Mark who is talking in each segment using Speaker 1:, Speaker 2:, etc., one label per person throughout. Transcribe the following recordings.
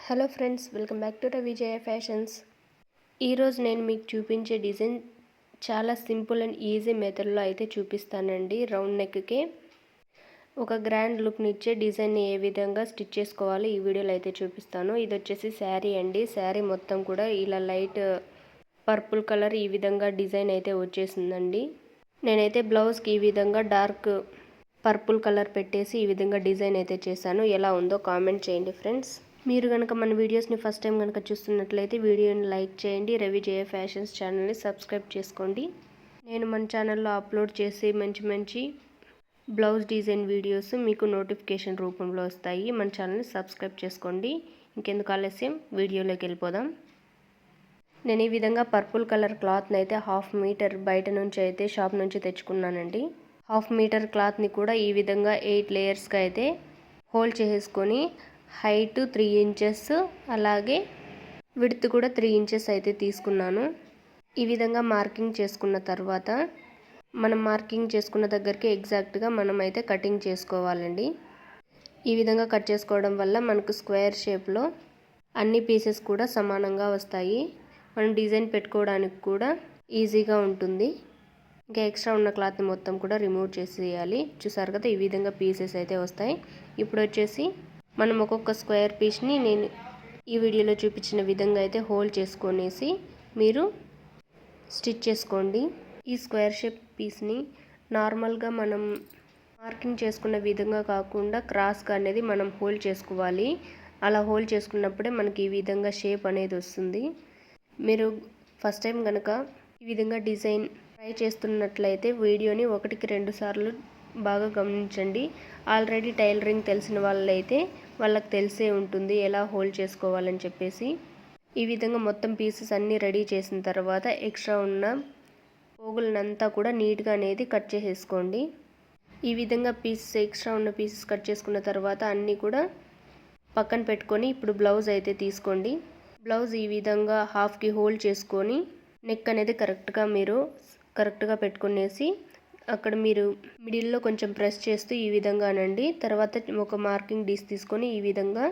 Speaker 1: Hello friends, welcome back to Vijaya fashions. ఈరోజు నేను మీకు చూపించే డిజైన్ చాలా సింపుల్ అండ్ ఈజీ మెథడ్లో అయితే చూపిస్తానండి. రౌండ్ నెక్కి ఒక గ్రాండ్ లుక్ని ఇచ్చే డిజైన్ని ఏ విధంగా స్టిచ్ చేసుకోవాలి ఈ వీడియోలో అయితే చూపిస్తాను. ఇది వచ్చేసి శారీ అండి. శారీ మొత్తం కూడా ఇలా లైట్ పర్పుల్ కలర్ ఈ విధంగా డిజైన్ అయితే వచ్చేసిందండి. నేనైతే బ్లౌజ్కి ఈ విధంగా డార్క్ పర్పుల్ కలర్ పెట్టేసి ఈ విధంగా డిజైన్ అయితే చేశాను. ఎలా ఉందో కామెంట్ చేయండి ఫ్రెండ్స్. మీరు కనుక మన వీడియోస్ని ఫస్ట్ టైం కనుక చూస్తున్నట్లయితే వీడియోని లైక్ చేయండి. రవిజయ ఫ్యాషన్స్ ఛానల్ని సబ్స్క్రైబ్ చేసుకోండి. నేను మన ఛానల్లో అప్లోడ్ చేసే మంచి బ్లౌజ్ డిజైన్ వీడియోస్ మీకు నోటిఫికేషన్ రూపంలో వస్తాయి. మన ఛానల్ని సబ్స్క్రైబ్ చేసుకోండి. ఇంకెందుకు ఆలస్యం, వీడియోలోకి వెళ్ళిపోదాం. నేను ఈ విధంగా పర్పుల్ కలర్ క్లాత్ని అయితే 1/2 మీటర్ బయట నుంచి అయితే షాప్ నుంచి తెచ్చుకున్నానండి. 1/2 మీటర్ క్లాత్ని కూడా ఈ విధంగా 8 లేయర్స్గా అయితే హోల్డ్ చేసుకొని హైట్ 3 ఇంచెస్ అలాగే విడ్త్ కూడా 3 ఇంచెస్ అయితే తీసుకున్నాను. ఈ విధంగా మార్కింగ్ చేసుకున్న తర్వాత మనం మార్కింగ్ చేసుకున్న దగ్గరికి ఎగ్జాక్ట్గా మనం అయితే కటింగ్ చేసుకోవాలండి. ఈ విధంగా కట్ చేసుకోవడం వల్ల మనకు స్క్వేర్ షేప్లో అన్ని పీసెస్ కూడా సమానంగా వస్తాయి. మనం డిజైన్ పెట్టుకోవడానికి కూడా ఈజీగా ఉంటుంది. ఇంకా ఎక్స్ట్రా ఉన్న క్లాత్ని మొత్తం కూడా రిమూవ్ చేసేయాలి. చూసారు కదా, ఈ విధంగా పీసెస్ అయితే వస్తాయి. ఇప్పుడు వచ్చేసి మనం ఒక్కొక్క స్క్వేర్ పీస్ని నేను ఈ వీడియోలో చూపించిన విధంగా అయితే హోల్డ్ చేసుకొనేసి మీరు స్టిచ్ చేసుకోండి. ఈ స్క్వేర్ షేప్ పీస్ని నార్మల్గా మనం మార్కింగ్ చేసుకున్న విధంగా కాకుండా క్రాస్గా అనేది మనం హోల్డ్ చేసుకోవాలి. అలా హోల్డ్ చేసుకున్నప్పుడే మనకి ఈ విధంగా షేప్ అనేది వస్తుంది. మీరు ఫస్ట్ టైం కనుక ఈ విధంగా డిజైన్ ట్రై చేస్తున్నట్లయితే వీడియోని 1కి 2 సార్లు బాగా గమనించండి. ఆల్రెడీ టైలరింగ్ తెలిసిన వాళ్ళైతే వాళ్ళకి తెలిసే ఉంటుంది ఎలా హోల్డ్ చేసుకోవాలని చెప్పేసి. ఈ విధంగా మొత్తం పీసెస్ అన్నీ రెడీ చేసిన తర్వాత ఎక్స్ట్రా ఉన్న పోగులనంతా కూడా నీట్గా అనేది కట్ చేసేసుకోండి. ఈ విధంగా ఎక్స్ట్రా ఉన్న పీసెస్ కట్ చేసుకున్న తర్వాత అన్నీ కూడా పక్కన పెట్టుకొని ఇప్పుడు బ్లౌజ్ అయితే తీసుకోండి. బ్లౌజ్ ఈ విధంగా హాఫ్కి హోల్డ్ చేసుకొని నెక్ అనేది కరెక్ట్గా పెట్టుకునేసి అక్కడ మీరు మిడిల్లో కొంచెం ప్రెస్ చేస్తూ ఈ విధంగా అనండి. తర్వాత ఒక మార్కింగ్ డీస్ తీసుకొని ఈ విధంగా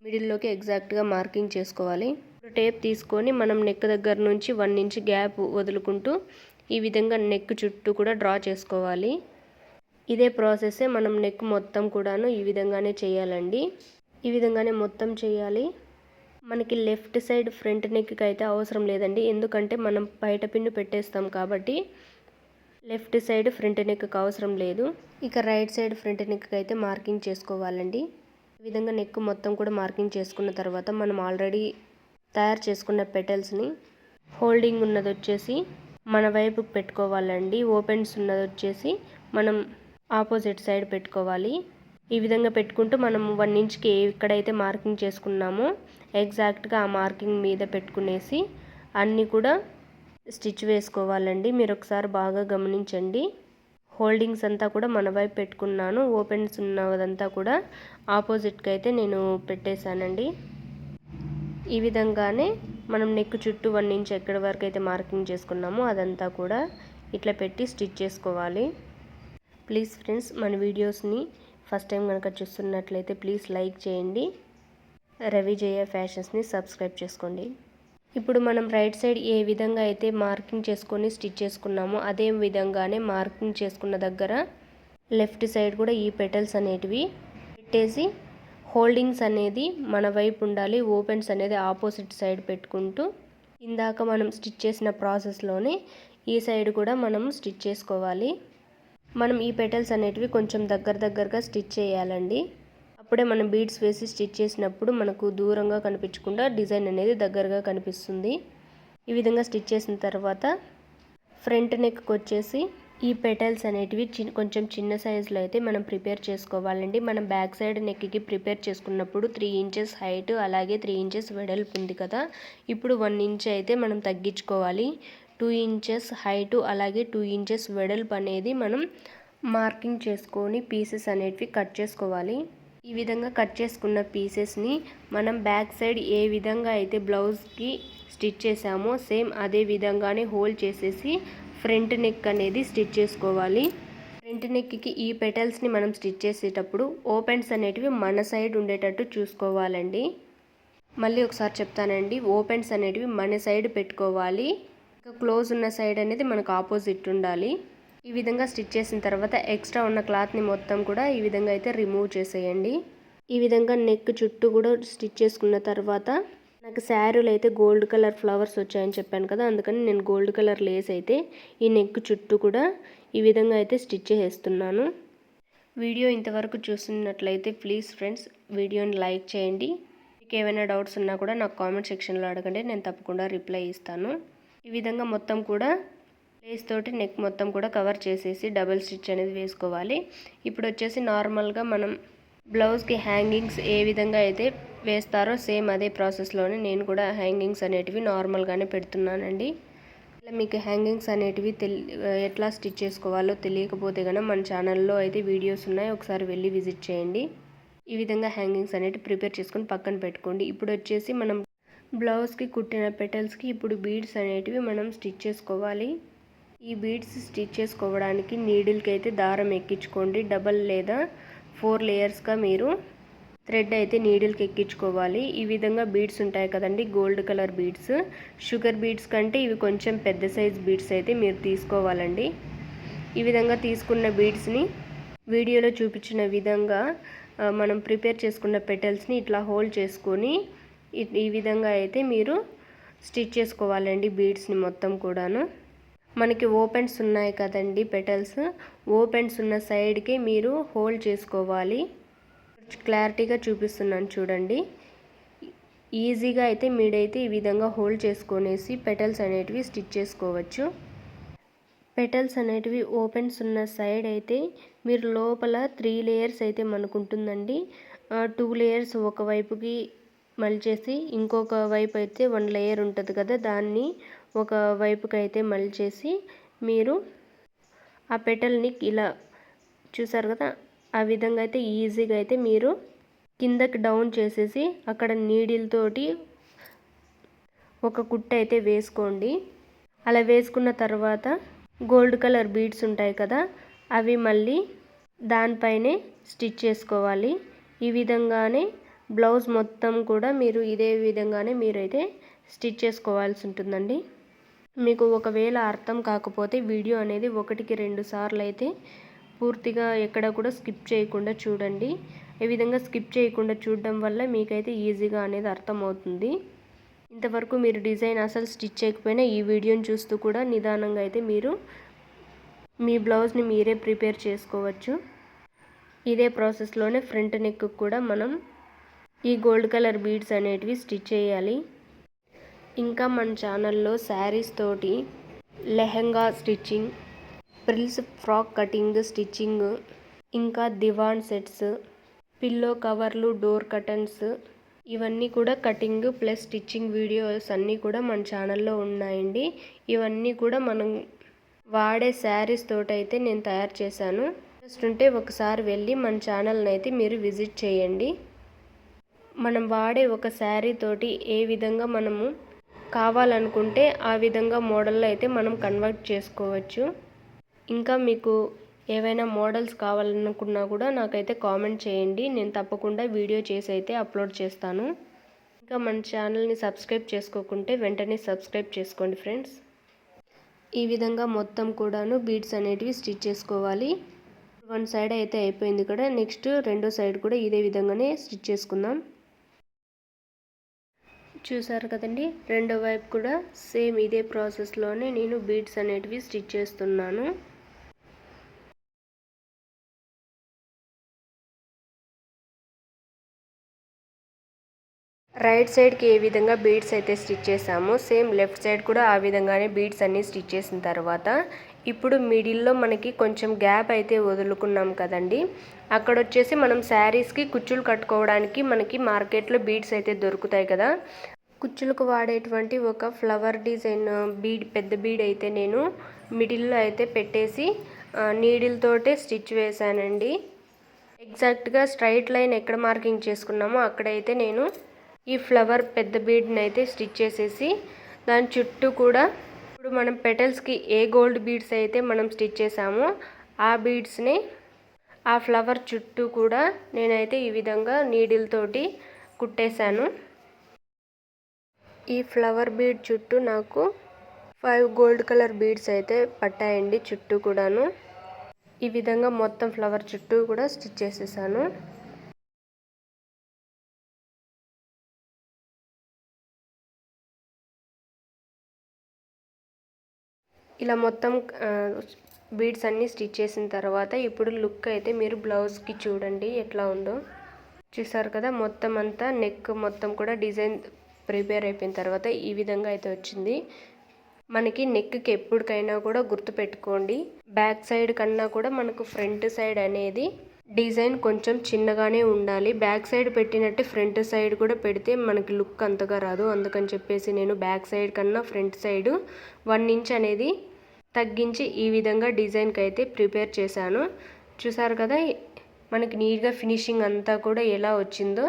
Speaker 1: మిడిల్లోకి ఎగ్జాక్ట్గా మార్కింగ్ చేసుకోవాలి. టేప్ తీసుకొని మనం నెక్ దగ్గర నుంచి 1 ఇంచ్ గ్యాప్ వదులుకుంటూ ఈ విధంగా నెక్ చుట్టూ కూడా డ్రా చేసుకోవాలి. ఇదే ప్రాసెస్సే మనం నెక్ మొత్తం కూడాను ఈ విధంగానే చేయాలండి. ఈ విధంగానే మొత్తం చేయాలి. మనకి లెఫ్ట్ సైడ్ ఫ్రంట్ నెక్కి అయితే అవసరం లేదండి, ఎందుకంటే మనం బయట పిన్ను పెట్టేస్తాం కాబట్టి లెఫ్ట్ సైడ్ ఫ్రంట్ నెక్కి అవసరం లేదు. ఇక రైట్ సైడ్ ఫ్రంట్ నెక్కి అయితే మార్కింగ్ చేసుకోవాలండి. ఈ విధంగా నెక్ మొత్తం కూడా మార్కింగ్ చేసుకున్న తర్వాత మనం ఆల్రెడీ తయారు చేసుకున్న పెటల్స్ని హోల్డింగ్ ఉన్నది వచ్చేసి మన వైపుకి పెట్టుకోవాలండి. ఓపెన్స్ ఉన్నది వచ్చేసి మనం ఆపోజిట్ సైడ్ పెట్టుకోవాలి. ఈ విధంగా పెట్టుకుంటూ మనం 1 ఇంచ్కి ఎక్కడైతే మార్కింగ్ చేసుకున్నామో ఎగ్జాక్ట్గా ఆ మార్కింగ్ మీద పెట్టుకునేసి అన్నీ కూడా స్టిచ్ వేసుకోవాలండి. మీరు ఒకసారి బాగా గమనించండి. హోల్డింగ్స్ అంతా కూడా మన వైపు పెట్టుకున్నాను. ఓపెన్స్ ఉన్నదంతా కూడా ఆపోజిట్కి అయితే నేను పెట్టేశానండి. ఈ విధంగానే మనం నెక్ చుట్టూ 1 ఇంచ్ ఎక్కడి వరకు అయితే మార్కింగ్ చేసుకున్నామో అదంతా కూడా ఇట్లా పెట్టి స్టిచ్ చేసుకోవాలి. ప్లీజ్ ఫ్రెండ్స్, మన వీడియోస్ని ఫస్ట్ టైం కనుక చూస్తున్నట్లయితే ప్లీజ్ లైక్ చేయండి. రవిజయ ఫ్యాషన్స్ని సబ్స్క్రైబ్ చేసుకోండి. ఇప్పుడు మనం రైట్ సైడ్ ఏ విధంగా అయితే మార్కింగ్ చేసుకొని స్టిచ్ చేసుకున్నామో అదే విధంగానే మార్కింగ్ చేసుకున్న దగ్గర లెఫ్ట్ సైడ్ కూడా ఈ పెటల్స్ అనేటివి పెట్టేసి హోల్డింగ్స్ అనేది మన వైపు ఉండాలి. ఓపెన్స్ అనేది ఆపోజిట్ సైడ్ పెట్టుకుంటూ ఇందాక మనం స్టిచ్ చేసిన ప్రాసెస్లోనే ఈ సైడ్ కూడా మనం స్టిచ్ చేసుకోవాలి. మనం ఈ పెటల్స్ అనేటివి కొంచెం దగ్గరగా స్టిచ్ చేయాలండి. అప్పుడే మనం బీడ్స్ వేసి స్టిచ్ చేసినప్పుడు మనకు దూరంగా కనిపించకుండా డిజైన్ అనేది దగ్గరగా కనిపిస్తుంది. ఈ విధంగా స్టిచ్ చేసిన తర్వాత ఫ్రంట్ నెక్కి వచ్చేసి ఈ పెటల్స్ అనేటివి కొంచెం చిన్న సైజులో అయితే మనం ప్రిపేర్ చేసుకోవాలండి. మనం బ్యాక్ సైడ్ నెక్కి ప్రిపేర్ చేసుకున్నప్పుడు 3 ఇంచెస్ హైట్ అలాగే 3 ఇంచెస్ వెడల్పు ఉంది కదా, ఇప్పుడు 1 ఇంచ్ అయితే మనం తగ్గించుకోవాలి. 2 ఇంచెస్ హైట్ అలాగే 2 ఇంచెస్ వెడల్పు అనేది మనం మార్కింగ్ చేసుకొని పీసెస్ అనేటివి కట్ చేసుకోవాలి. ఈ విధంగా కట్ చేసుకున్న పీసెస్ని మనం బ్యాక్ సైడ్ ఏ విధంగా అయితే బ్లౌజ్కి స్టిచ్ చేసామో సేమ్ అదే విధంగానే హోల్డ్ చేసేసి ఫ్రంట్ నెక్ అనేది స్టిచ్ చేసుకోవాలి. ఫ్రంట్ నెక్కి ఈ పెటల్స్ని మనం స్టిచ్ చేసేటప్పుడు ఓపెన్స్ అనేటివి మన సైడ్ ఉండేటట్టు చూసుకోవాలండి. మళ్ళీ ఒకసారి చెప్తానండి, ఓపెన్స్ అనేటివి మన సైడ్ పెట్టుకోవాలి, క్లోజ్ ఉన్న సైడ్ అనేది మనకు ఆపోజిట్ ఉండాలి. ఈ విధంగా స్టిచ్ చేసిన తర్వాత ఎక్స్ట్రా ఉన్న క్లాత్ని మొత్తం కూడా ఈ విధంగా అయితే రిమూవ్ చేసేయండి. ఈ విధంగా నెక్ చుట్టూ కూడా స్టిచ్ చేసుకున్న తర్వాత నాకు శారీలో అయితే గోల్డ్ కలర్ ఫ్లవర్స్ వచ్చాయని చెప్పాను కదా, అందుకని నేను గోల్డ్ కలర్ లేస్ అయితే ఈ నెక్ చుట్టూ కూడా ఈ విధంగా అయితే స్టిచ్ చేస్తున్నాను. వీడియో ఇంతవరకు చూస్తున్నట్లయితే ప్లీజ్ ఫ్రెండ్స్ వీడియోని లైక్ చేయండి. మీకు ఏమైనా డౌట్స్ ఉన్నా కూడా నాకు కామెంట్ సెక్షన్లో అడగండి, నేను తప్పకుండా రిప్లై ఇస్తాను. ఈ విధంగా మొత్తం కూడా లేస్ తోటి నెక్ మొత్తం కూడా కవర్ చేసేసి డబుల్ స్టిచ్ అనేది వేసుకోవాలి. ఇప్పుడు వచ్చేసి నార్మల్గా మనం బ్లౌజ్కి హ్యాంగింగ్స్ ఏ విధంగా అయితే వేస్తారో సేమ్ అదే ప్రాసెస్లోనే నేను కూడా హ్యాంగింగ్స్ అనేటివి నార్మల్గానే పెడుతున్నానండి. ఇలా మీకు హ్యాంగింగ్స్ అనేటివి ఎట్లా స్టిచ్ చేసుకోవాలో తెలియకపోతే కనుక మన ఛానల్లో అయితే వీడియోస్ ఉన్నాయి, ఒకసారి వెళ్ళి విజిట్ చేయండి. ఈ విధంగా హ్యాంగింగ్స్ అనేటివి ప్రిపేర్ చేసుకొని పక్కన పెట్టుకోండి. ఇప్పుడు వచ్చేసి మనం బ్లౌజ్కి కుట్టిన పెటల్స్కి ఇప్పుడు బీడ్స్ అనేటివి మనం స్టిచ్ చేసుకోవాలి. ఈ బీడ్స్ స్టిచ్ చేసుకోవడానికి నీడిల్కి అయితే దారం ఎక్కించుకోండి. డబల్ లేదా 4 లేయర్స్గా మీరు థ్రెడ్ అయితే నీడిల్కి ఎక్కించుకోవాలి. ఈ విధంగా బీడ్స్ ఉంటాయి కదండి, gold colour beads, sugar beads కంటే ఇవి కొంచెం పెద్ద సైజ్ బీడ్స్ అయితే మీరు తీసుకోవాలండి. ఈ విధంగా తీసుకున్న బీడ్స్ని వీడియోలో చూపించిన విధంగా మనం ప్రిపేర్ చేసుకున్న పెటల్స్ని ఇట్లా హోల్డ్ చేసుకొని ఈ విధంగా అయితే మీరు స్టిచ్ చేసుకోవాలండి. బీడ్స్ని మొత్తం కూడాను మనకి ఓపెన్స్ ఉన్నాయి కదండి పెటల్స్, ఓపెన్స్ ఉన్న సైడ్కి మీరు హోల్డ్ చేసుకోవాలి. క్లారిటీగా చూపిస్తున్నాను చూడండి. ఈజీగా అయితే మీరైతే ఈ విధంగా హోల్డ్ చేసుకొనేసి పెటల్స్ అనేటివి స్టిచ్ చేసుకోవచ్చు. పెటల్స్ అనేటివి ఓపెన్స్ ఉన్న సైడ్ అయితే మీరు లోపల 3 లేయర్స్ అయితే మనకు ఉంటుందండి. 2 లేయర్స్ ఒకవైపుకి మలిచేసి ఇంకొక వైపు అయితే 1 లేయర్ ఉంటుంది కదా, దాన్ని ఒక వైపుకి అయితే మలిచేసి మీరు ఆ పెటల్ని ఇలా చూసారు కదా, ఆ విధంగా అయితే ఈజీగా అయితే మీరు కిందకి డౌన్ చేసేసి అక్కడ నీడిల్ తోటి ఒక కుట్ట అయితే వేసుకోండి. అలా వేసుకున్న తర్వాత గోల్డ్ కలర్ బీడ్స్ ఉంటాయి కదా, అవి మళ్ళీ దానిపైనే స్టిచ్ చేసుకోవాలి. ఈ విధంగానే బ్లౌజ్ మొత్తం కూడా మీరు ఇదే విధంగానే మీరైతే స్టిచ్ చేసుకోవాల్సి ఉంటుందండి. మీకు ఒకవేళ అర్థం కాకపోతే వీడియో అనేది 1కి 2 సార్లు అయితే పూర్తిగా ఎక్కడ కూడా స్కిప్ చేయకుండా చూడండి. ఈ విధంగా స్కిప్ చేయకుండా చూడడం వల్ల మీకైతే ఈజీగా అనేది అర్థమవుతుంది. ఇంతవరకు మీరు డిజైన్ అసలు స్టిచ్ చేయకపోయినా ఈ వీడియోని చూస్తూ కూడా నిదానంగా అయితే మీరు మీ బ్లౌజ్ని మీరే ప్రిపేర్ చేసుకోవచ్చు. ఇదే ప్రాసెస్లోనే ఫ్రంట్ నెక్ కూడా మనం ఈ గోల్డ్ కలర్ బీడ్స్ అనేటివి స్టిచ్ చేయాలి. ఇంకా మన ఛానల్లో శారీస్ తోటి lehenga stitching, frills frock cutting stitching, ఇంకా దివాన్ సెట్స్, పిల్లో కవర్లు, డోర్ కర్టన్స్, ఇవన్నీ కూడా కటింగ్ ప్లస్ స్టిచ్చింగ్ వీడియోస్ అన్నీ కూడా మన ఛానల్లో ఉన్నాయండి. ఇవన్నీ కూడా మనం వాడే శారీస్ తోటి అయితే నేను తయారు చేశాను. ఇంట్రెస్ట్ ఉంటే ఒకసారి వెళ్ళి మన ఛానల్ని అయితే మీరు విజిట్ చేయండి. మనం వాడే ఒక శారీ తోటి ఏ విధంగా మనము కావాలనుకుంటే ఆ విధంగా మోడల్లో అయితే మనం కన్వర్ట్ చేసుకోవచ్చు. ఇంకా మీకు ఏవైనా మోడల్స్ కావాలనుకున్నా కూడా నాకైతే కామెంట్ చేయండి, నేను తప్పకుండా వీడియో చేసి అయితే అప్లోడ్ చేస్తాను. ఇంకా మన ఛానల్ని సబ్స్క్రైబ్ చేసుకోకుంటే వెంటనే సబ్స్క్రైబ్ చేసుకోండి ఫ్రెండ్స్. ఈ విధంగా మొత్తం కూడాను బీడ్స్ అనేటివి స్టిచ్ చేసుకోవాలి. 1 సైడ్ అయితే అయిపోయింది కదా, నెక్స్ట్ రెండో సైడ్ కూడా ఇదే విధంగానే స్టిచ్ చేసుకుందాం. చూసారు కదండి, రెండో వైపు కూడా సేమ్ ఇదే ప్రాసెస్లోనే నేను బీడ్స్ అనేటివి స్టిచ్ చేస్తున్నాను. రైట్ సైడ్కి ఏ విధంగా బీడ్స్ అయితే స్టిచ్ చేసామో సేమ్ లెఫ్ట్ సైడ్ కూడా ఆ విధంగానే బీడ్స్ అన్నీ స్టిచ్ చేసిన తర్వాత ఇప్పుడు మిడిల్లో మనకి కొంచెం గ్యాప్ అయితే వదులుకున్నాం కదండి, అక్కడ వచ్చేసి మనం శారీస్కి కుచ్చులు కట్టుకోవడానికి మనకి మార్కెట్లో బీడ్స్ అయితే దొరుకుతాయి కదా, కుచ్చులకు వాడేటువంటి ఒక ఫ్లవర్ డిజైన్ బీడ్, పెద్ద బీడ్ అయితే నేను మిడిల్లో అయితే పెట్టేసి నీడిల్ తోటే స్టిచ్ వేసానండి. ఎగ్జాక్ట్గా స్ట్రైట్ లైన్ ఎక్కడ మార్కింగ్ చేసుకున్నామో అక్కడైతే నేను ఈ ఫ్లవర్ పెద్ద బీడ్ని అయితే స్టిచ్ చేసేసి దాని చుట్టూ కూడా ఇప్పుడు మనం పెటల్స్కి ఏ గోల్డ్ బీడ్స్ అయితే మనం స్టిచ్ చేసామో ఆ బీడ్స్ని ఆ ఫ్లవర్ చుట్టూ కూడా నేనైతే ఈ విధంగా నీడిల్ తోటి కుట్టేశాను. ఈ ఫ్లవర్ బీడ్ చుట్టూ నాకు 5 గోల్డ్ కలర్ బీడ్స్ అయితే పట్టాయండి చుట్టూ కూడాను. ఈ విధంగా మొత్తం ఫ్లవర్ చుట్టూ కూడా స్టిచ్ చేసేసాను. ఇలా మొత్తం బీడ్స్ అన్నీ స్టిచ్ చేసిన తర్వాత ఇప్పుడు లుక్ అయితే మీరు బ్లౌజ్కి చూడండి ఎట్లా ఉందో. చూసారు కదా, మొత్తం అంతా నెక్ మొత్తం కూడా డిజైన్ ప్రిపేర్ అయిపోయిన తర్వాత ఈ విధంగా అయితే వచ్చింది. మనకి నెక్కి ఎప్పటికైనా కూడా గుర్తుపెట్టుకోండి, బ్యాక్ సైడ్ కన్నా కూడా మనకు ఫ్రంట్ సైడ్ అనేది డిజైన్ కొంచెం చిన్నగానే ఉండాలి. బ్యాక్ సైడ్ పెట్టినట్టు ఫ్రంట్ సైడ్ కూడా పెడితే మనకి లుక్ అంతగా రాదు. అందుకని చెప్పేసి నేను బ్యాక్ సైడ్ కన్నా ఫ్రంట్ సైడ్ 1 ఇంచ్ అనేది తగ్గించి ఈ విధంగా డిజైన్కి అయితే ప్రిపేర్ చేశాను. చూసారు కదా, మనకి నీట్గా ఫినిషింగ్ అంతా కూడా ఎలా వచ్చిందో.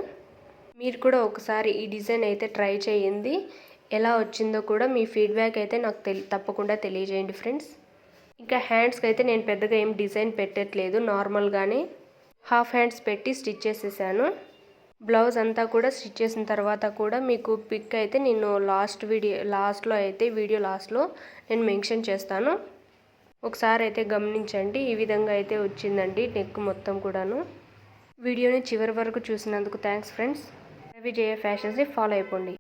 Speaker 1: మీరు కూడా ఒకసారి ఈ డిజైన్ అయితే ట్రై చేయండి. ఎలా వచ్చిందో కూడా మీ ఫీడ్బ్యాక్ అయితే నాకు తప్పకుండా తెలియజేయండి ఫ్రెండ్స్. ఇంకా హ్యాండ్స్కి అయితే నేను పెద్దగా ఏం డిజైన్ పెట్టట్లేదు, నార్మల్గానే హాఫ్ హ్యాండ్స్ పెట్టి స్టిచ్ చేసేసాను. బ్లౌజ్ అంతా కూడా స్టిచ్ చేసిన తర్వాత కూడా మీకు పిక్ అయితే నేను వీడియో లాస్ట్లో నేను మెన్షన్ చేస్తాను. ఒకసారి అయితే గమనించండి. ఈ విధంగా అయితే వచ్చిందండి నెక్ మొత్తం కూడాను. వీడియోని చివరి వరకు చూసినందుకు థ్యాంక్స్ ఫ్రెండ్స్. విజయ ఫ్యాషన్స్ని ఫాలో అయిపోండి.